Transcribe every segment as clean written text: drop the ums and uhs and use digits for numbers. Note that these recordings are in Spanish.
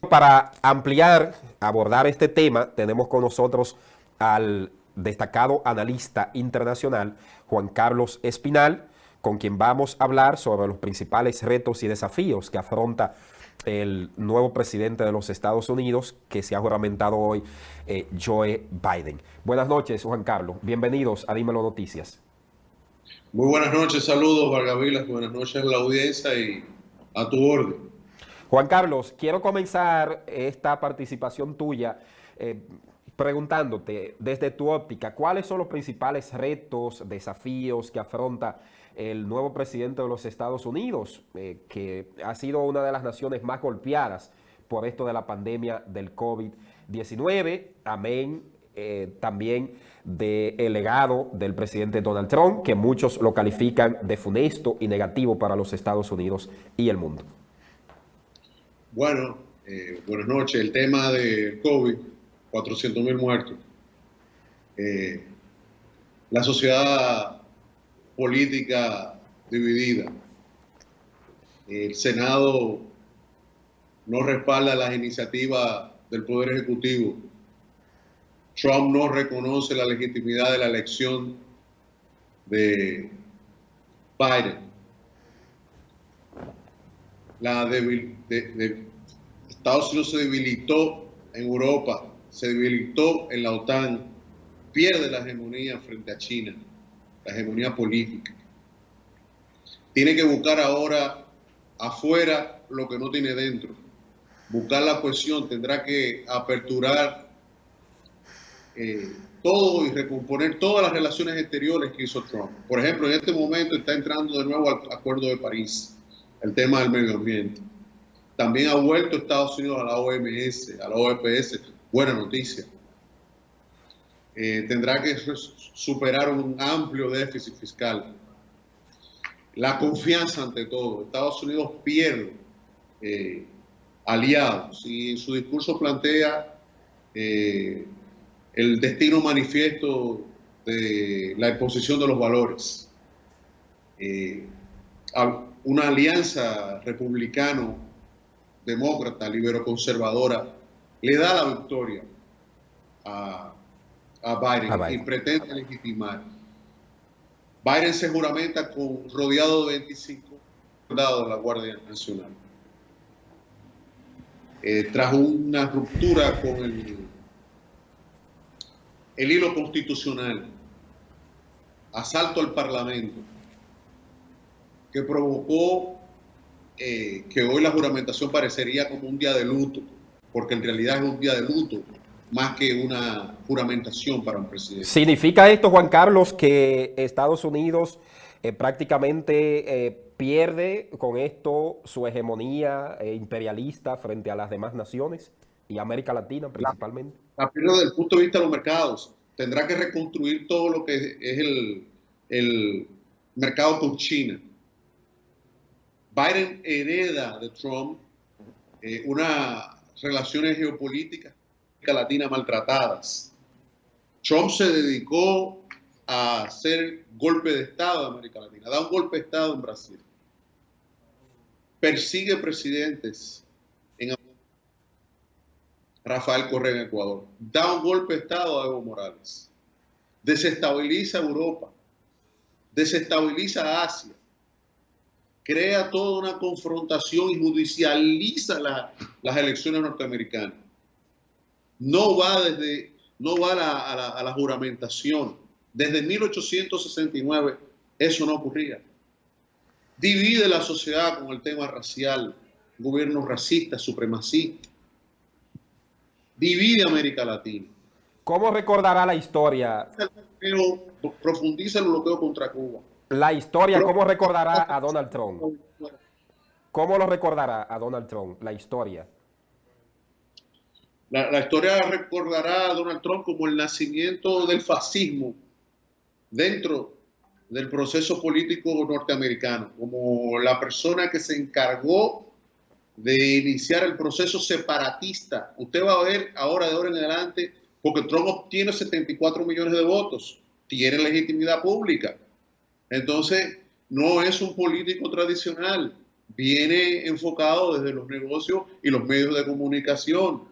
Para ampliar, abordar este tema, tenemos con nosotros al destacado analista internacional Juan Carlos Espinal, con quien vamos a hablar sobre los principales retos y desafíos que afronta el nuevo presidente de los Estados Unidos, que se ha juramentado hoy, Joe Biden. Buenas noches, Juan Carlos. Bienvenidos a Dímelo Noticias. Muy buenas noches, saludos, Vargavilas. Buenas noches a la audiencia y a tu orden. Juan Carlos, quiero comenzar esta participación tuya preguntándote desde tu óptica, ¿cuáles son los principales retos, desafíos que afronta el nuevo presidente de los Estados Unidos, que ha sido una de las naciones más golpeadas por esto de la pandemia del COVID-19? Amén. También del legado del presidente Donald Trump, que muchos lo califican de funesto y negativo para los Estados Unidos y el mundo. Bueno, buenas noches. El tema de COVID, 400,000 muertos. La sociedad política dividida. El Senado no respalda las iniciativas del Poder Ejecutivo. Trump no reconoce la legitimidad de la elección de Biden. Estados Unidos se debilitó en Europa, se debilitó en la OTAN, pierde la hegemonía frente a China, la hegemonía política. Tiene que buscar ahora afuera lo que no tiene dentro, buscar la cohesión, tendrá que aperturar todo y recomponer todas las relaciones exteriores que hizo Trump. Por ejemplo, en este momento está entrando de nuevo al Acuerdo de París, el tema del medio ambiente. También ha vuelto Estados Unidos a la OMS, a la OPS, buena noticia. Tendrá que superar un amplio déficit fiscal. La confianza ante todo. Estados Unidos pierde aliados y en su discurso plantea el destino manifiesto de la imposición de los valores. Una alianza republicano-demócrata, libero-conservadora, le da la victoria a Biden y pretende legitimar. Biden se juramenta rodeado de 25 soldados de la Guardia Nacional. Tras una ruptura con el hilo constitucional, asalto al Parlamento, que provocó que hoy la juramentación parecería como un día de luto, porque en realidad es un día de luto más que una juramentación para un presidente. ¿Significa esto, Juan Carlos, que Estados Unidos prácticamente pierde con esto su hegemonía imperialista frente a las demás naciones y América Latina principalmente? La pierde desde el punto de vista de los mercados. Tendrá que reconstruir todo lo que es el mercado con China. Biden hereda de Trump unas relaciones geopolíticas latina maltratadas. Trump se dedicó a hacer golpe de Estado en América Latina, da un golpe de Estado en Brasil, persigue presidentes en Rafael Correa en Ecuador, da un golpe de Estado a Evo Morales, desestabiliza Europa, desestabiliza Asia, crea toda una confrontación y judicializa las elecciones norteamericanas. No va a la juramentación. Desde 1869 eso no ocurría. Divide la sociedad con el tema racial, gobierno racista, supremacista. Divide América Latina. ¿Cómo recordará la historia? Profundiza el bloqueo contra Cuba. La historia, ¿cómo recordará a Donald Trump? ¿Cómo lo recordará a Donald Trump, la historia? La historia recordará a Donald Trump como el nacimiento del fascismo dentro del proceso político norteamericano, como la persona que se encargó de iniciar el proceso separatista. Usted va a ver ahora de ahora en adelante, porque Trump obtiene 74 millones de votos, tiene legitimidad pública. Entonces, no es un político tradicional, viene enfocado desde los negocios y los medios de comunicación,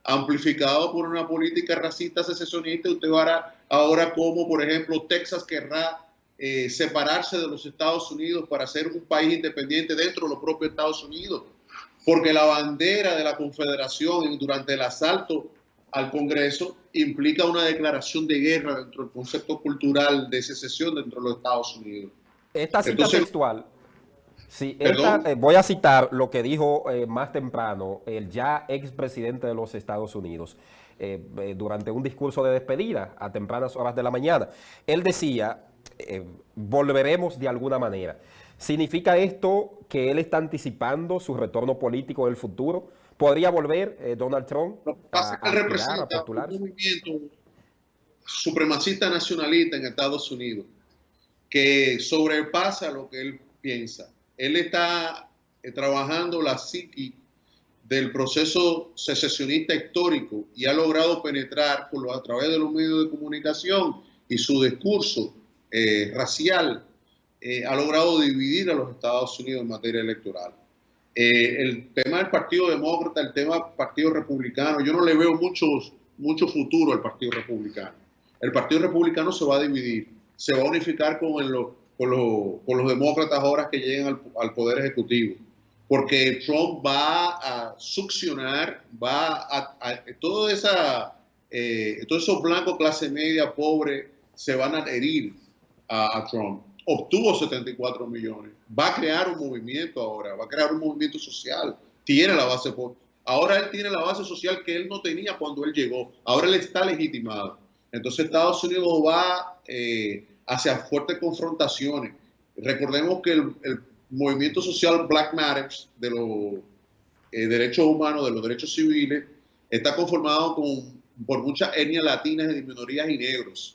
amplificado por una política racista secesionista. Usted verá ahora como, por ejemplo, Texas querrá separarse de los Estados Unidos para ser un país independiente dentro de los propios Estados Unidos, porque la bandera de la Confederación durante el asalto al Congreso implica una declaración de guerra dentro del concepto cultural de secesión dentro de los Estados Unidos. Esta cita Entonces, textual, sí, perdón, voy a citar lo que dijo más temprano el ya expresidente de los Estados Unidos durante un discurso de despedida a tempranas horas de la mañana. Él decía, volveremos de alguna manera. ¿Significa esto que él está anticipando su retorno político en el futuro? ¿Podría volver Donald Trump lo que pasa es que a él aspirar, a representa un postularse? movimiento supremacista nacionalista en Estados Unidos que sobrepasa lo que él piensa. Él está trabajando la psiqui del proceso secesionista histórico y ha logrado penetrar a través de los medios de comunicación y su discurso racial, ha logrado dividir a los Estados Unidos en materia electoral. El tema del Partido Demócrata, el tema del Partido Republicano, yo no le veo mucho futuro al Partido Republicano. El Partido Republicano se va a dividir, se va a unificar con los demócratas ahora que lleguen al Poder Ejecutivo, porque Trump va a succionar, todos esos blancos clase media, pobre, se van a adherir a Trump. Obtuvo 74 millones, va a crear un movimiento ahora, va a crear un movimiento social, tiene la base, ahora él tiene la base social que él no tenía cuando él llegó, ahora él está legitimado. Entonces Estados Unidos va hacia fuertes confrontaciones. Recordemos que el movimiento social Black Matters de los derechos humanos, de los derechos civiles, está conformado por muchas etnias latinas y minorías y negros.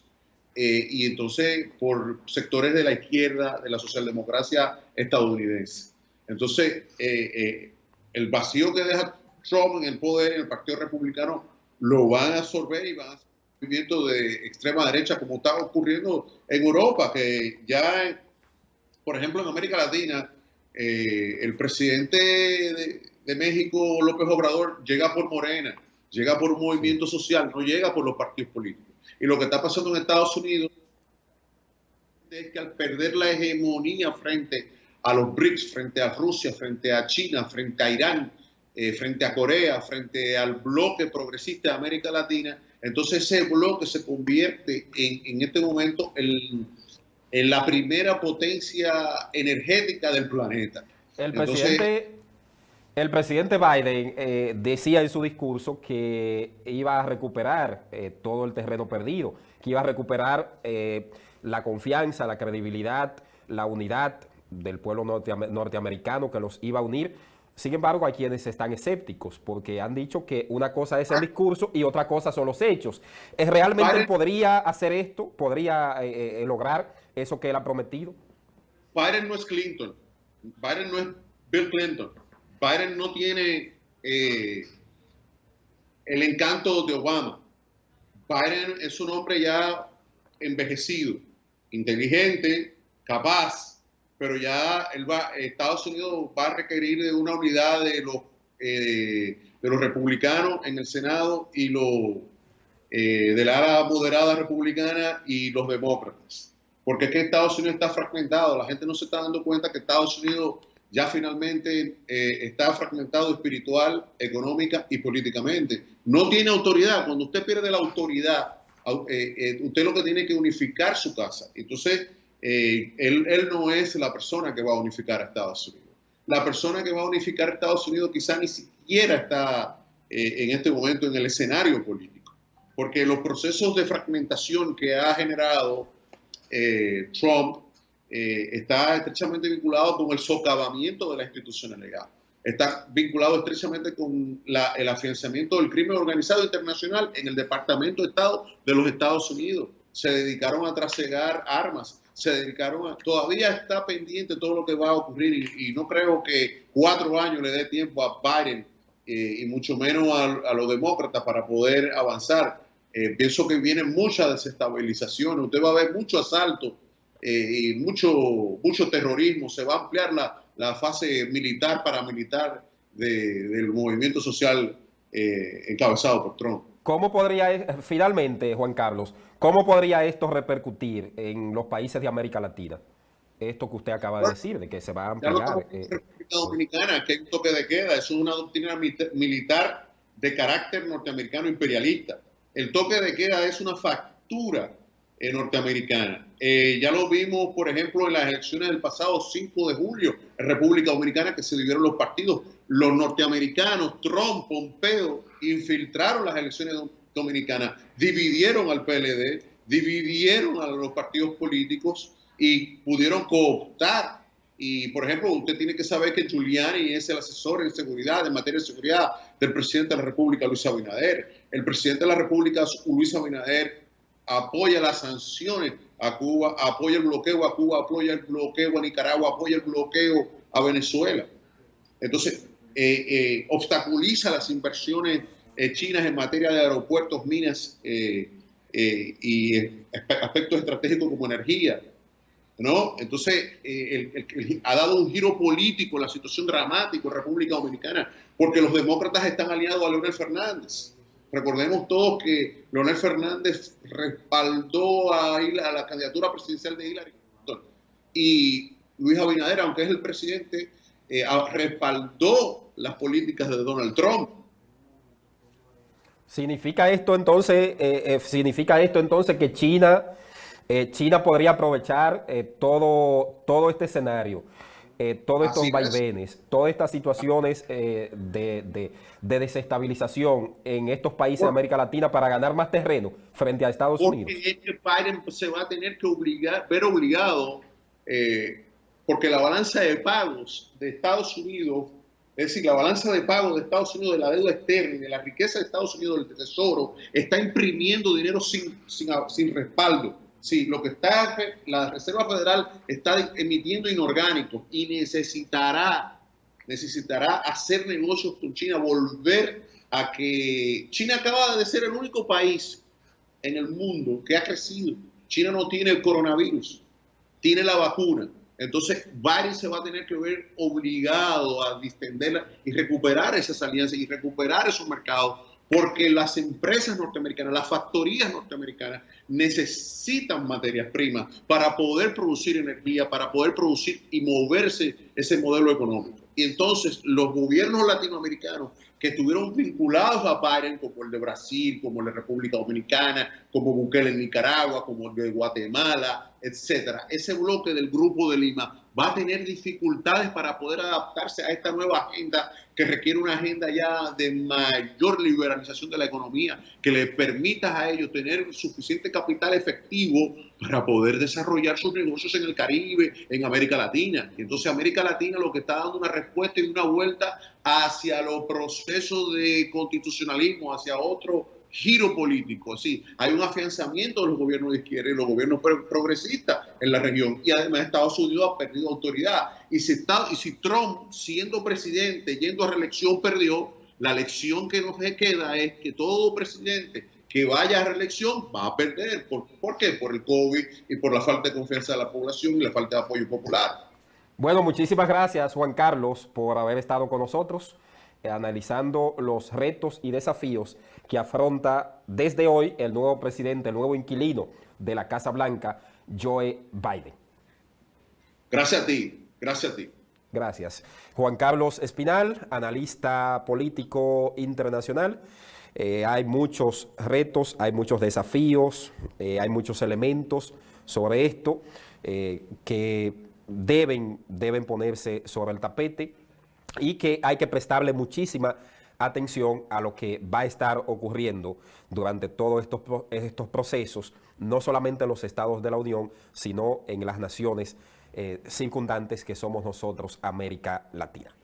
Y entonces por sectores de la izquierda, de la socialdemocracia estadounidense. Entonces, el vacío que deja Trump en el poder, en el Partido Republicano, lo van a absorber y van a hacer un movimiento de extrema derecha, como está ocurriendo en Europa, que ya, por ejemplo, en América Latina, el presidente de México, López Obrador, llega por Morena, llega por un movimiento social, no llega por los partidos políticos. Y lo que está pasando en Estados Unidos es que al perder la hegemonía frente a los BRICS, frente a Rusia, frente a China, frente a Irán, frente a Corea, frente al bloque progresista de América Latina, entonces ese bloque se convierte en este momento en la primera potencia energética del planeta. El presidente Biden decía en su discurso que iba a recuperar todo el terreno perdido, que iba a recuperar la confianza, la credibilidad, la unidad del pueblo norteamericano, que los iba a unir. Sin embargo, hay quienes están escépticos porque han dicho que una cosa es el discurso y otra cosa son los hechos. ¿Realmente él podría hacer esto? ¿Podría lograr eso que él ha prometido? Biden no es Clinton. Biden no es Bill Clinton. Biden no tiene el encanto de Obama. Biden es un hombre ya envejecido, inteligente, capaz, pero ya Estados Unidos va a requerir de una unidad de los republicanos en el Senado y de la ala moderada republicana y los demócratas. Porque es que Estados Unidos está fragmentado. La gente no se está dando cuenta que Estados Unidos ya finalmente está fragmentado espiritual, económica y políticamente. No tiene autoridad. Cuando usted pierde la autoridad, usted lo que tiene que unificar su casa. Entonces, él no es la persona que va a unificar a Estados Unidos. La persona que va a unificar a Estados Unidos quizá ni siquiera está en este momento en el escenario político. Porque los procesos de fragmentación que ha generado Trump está estrechamente vinculado con el socavamiento de la institucionalidad. Está vinculado estrechamente con el afianzamiento del crimen organizado internacional en el Departamento de Estado de los Estados Unidos. Se dedicaron a trasegar armas, todavía está pendiente todo lo que va a ocurrir y no creo que 4 años le dé tiempo a Biden y mucho menos a los demócratas para poder avanzar. Pienso que viene mucha desestabilización, usted va a ver mucho asalto y mucho terrorismo, se va a ampliar la fase militar, paramilitar del movimiento social encabezado por Trump. ¿Cómo podría, finalmente, Juan Carlos, cómo podría esto repercutir en los países de América Latina? Esto que usted acaba de decir, de que se va a Ya lo ampliar. estamos en República Dominicana, que hay un toque de queda, eso es una doctrina militar de carácter norteamericano imperialista. El toque de queda es una factura norteamericana. Ya lo vimos, por ejemplo, en las elecciones del pasado 5 de julio en República Dominicana, que se dividieron los partidos. Los norteamericanos, Trump, Pompeo, infiltraron las elecciones dominicanas, dividieron al PLD, dividieron a los partidos políticos y pudieron cooptar. Y, por ejemplo, usted tiene que saber que Giuliani es el asesor en seguridad, en materia de seguridad, del presidente de la República, Luis Abinader. El presidente de la República, Luis Abinader, apoya las sanciones a Cuba, apoya el bloqueo a Cuba, apoya el bloqueo a Nicaragua, apoya el bloqueo a Venezuela. Entonces, obstaculiza las inversiones chinas en materia de aeropuertos, minas y aspectos estratégicos como energía, ¿no? Entonces, ha dado un giro político en la situación dramática en República Dominicana, porque los demócratas están aliados a Leonel Fernández. Recordemos todos que Leonel Fernández respaldó a la candidatura presidencial de Hillary Clinton, y Luis Abinader, aunque es el presidente, respaldó las políticas de Donald Trump. ¿Significa esto entonces que China podría aprovechar todo este escenario, todos estos vaivenes, todas estas situaciones de desestabilización en estos países de América Latina para ganar más terreno frente a Estados Unidos? Porque Biden se va a tener que ver obligado, porque la balanza de pagos de Estados Unidos, es decir, la balanza de pagos de Estados Unidos de la deuda externa y de la riqueza de Estados Unidos del Tesoro está imprimiendo dinero sin respaldo. Sí, lo que está la Reserva Federal está emitiendo inorgánicos y necesitará hacer negocios con China, volver a que China acaba de ser el único país en el mundo que ha crecido. China no tiene el coronavirus, tiene la vacuna. Entonces, Biden se va a tener que ver obligado a distenderla y recuperar esas alianzas y recuperar esos mercados, porque las empresas norteamericanas, las factorías norteamericanas necesitan materias primas para poder producir energía, para poder producir y moverse ese modelo económico. Y entonces los gobiernos latinoamericanos que estuvieron vinculados a Biden, como el de Brasil, como el de República Dominicana, como Bukele en Nicaragua, como el de Guatemala, etcétera, ese bloque del Grupo de Lima va a tener dificultades para poder adaptarse a esta nueva agenda, que requiere una agenda ya de mayor liberalización de la economía, que le permita a ellos tener suficiente capital efectivo para poder desarrollar sus negocios en el Caribe, en América Latina. Y entonces América Latina lo que está dando una respuesta y una vuelta hacia los procesos de constitucionalismo, hacia otro giro político. Así, hay un afianzamiento de los gobiernos de izquierda y los gobiernos progresistas en la región, y además Estados Unidos ha perdido autoridad. Y si Trump, siendo presidente, yendo a reelección, perdió, la lección que nos queda es que todo presidente que vaya a reelección va a perder. ¿Por qué? Por el COVID y por la falta de confianza de la población y la falta de apoyo popular. Bueno, muchísimas gracias, Juan Carlos, por haber estado con nosotros analizando los retos y desafíos que afronta desde hoy el nuevo presidente, el nuevo inquilino de la Casa Blanca, Joe Biden. Gracias a ti, gracias a ti. Gracias. Juan Carlos Espinal, analista político internacional. Hay muchos retos, hay muchos desafíos, hay muchos elementos sobre esto que deben ponerse sobre el tapete, y que hay que prestarle muchísima atención a lo que va a estar ocurriendo durante todos estos procesos, no solamente en los estados de la Unión, sino en las naciones circundantes que somos nosotros, América Latina.